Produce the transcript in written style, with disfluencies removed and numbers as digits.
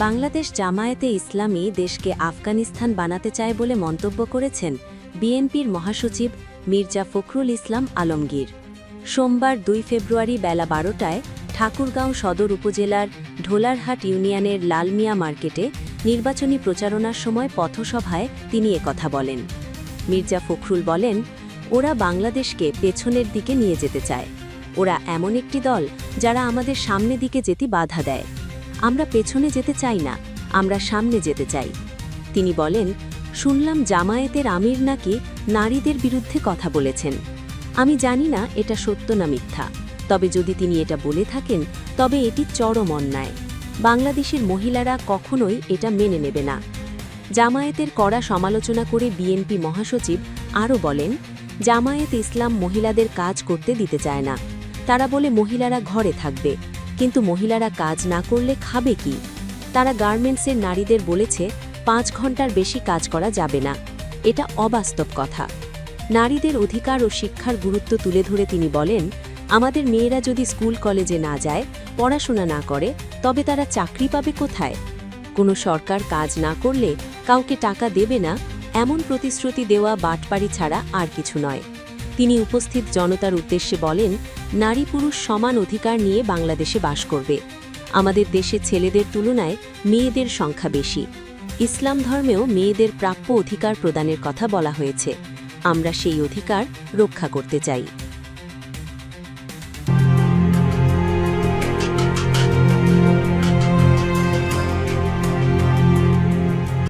বাংলাদেশ জামায়াতে ইসলামী দেশকে আফগানিস্তান বানাতে চায় বলে মন্তব্য করেছেন বিএনপির মহাসচিব মির্জা ফখরুল ইসলাম আলমগীর। সোমবার ২ ফেব্রুয়ারি বেলা ১২টায় ঠাকুরগাঁও সদর উপজেলার ঢোলারহাট ইউনিয়নের লালমিয়া মার্কেটে নির্বাচনী প্রচারণার সময় পথসভায় তিনি একথা বলেন। মির্জা ফখরুল বলেন, ওরা বাংলাদেশকে পেছনের দিকে নিয়ে যেতে চায়। ওরা এমন একটি দল যারা আমাদের সামনে দিকে যেতে বাধা দেয়। আমরা পেছনে যেতে চাই না, আমরা সামনে যেতে চাই। তিনি বলেন, শুনলাম জামায়াতের আমির নাকি নারীদের বিরুদ্ধে কথা বলেছেন। আমি জানি না এটা সত্য না মিথ্যা, তবে যদি তিনি এটা বলে থাকেন তবে এটি চরম অন্যায়। বাংলাদেশের মহিলারা কখনোই এটা মেনে নেবে না। জামায়াতের কড়া সমালোচনা করে বিএনপি মহাসচিব আরও বলেন, জামায়াত ইসলাম মহিলাদের কাজ করতে দিতে চায় না। তারা বলে মহিলারা ঘরে থাকবে, কিন্তু মহিলারা কাজ না করলে খাবে কি? তারা গার্মেন্টসের নারীদের বলেছে ৫ ঘন্টার বেশি কাজ করা যাবে না। এটা অবাস্তব কথা। নারীদের অধিকার ও শিক্ষার গুরুত্ব তুলে ধরে তিনি বলেন, আমাদের মেয়েরা যদি স্কুল কলেজে না যায়, পড়াশোনা না করে, তবে তারা চাকরি পাবে কোথায়? কোনো সরকার কাজ না করলে কাউকে টাকা দেবে না, এমন প্রতিশ্রুতি দেওয়া বাটপাড়ি ছাড়া আর কিছু নয়। তিনি উপস্থিত জনতার উদ্দেশ্যে বলেন, নারী পুরুষ সমান অধিকার নিয়ে বাংলাদেশে বাস করবে। আমাদের দেশে ছেলেদের তুলনায় মেয়েদের সংখ্যা বেশি। ইসলাম ধর্মেও মেয়েদের প্রাপ্য অধিকার প্রদানের কথা বলা হয়েছে। আমরা সেই অধিকার রক্ষা করতে চাই।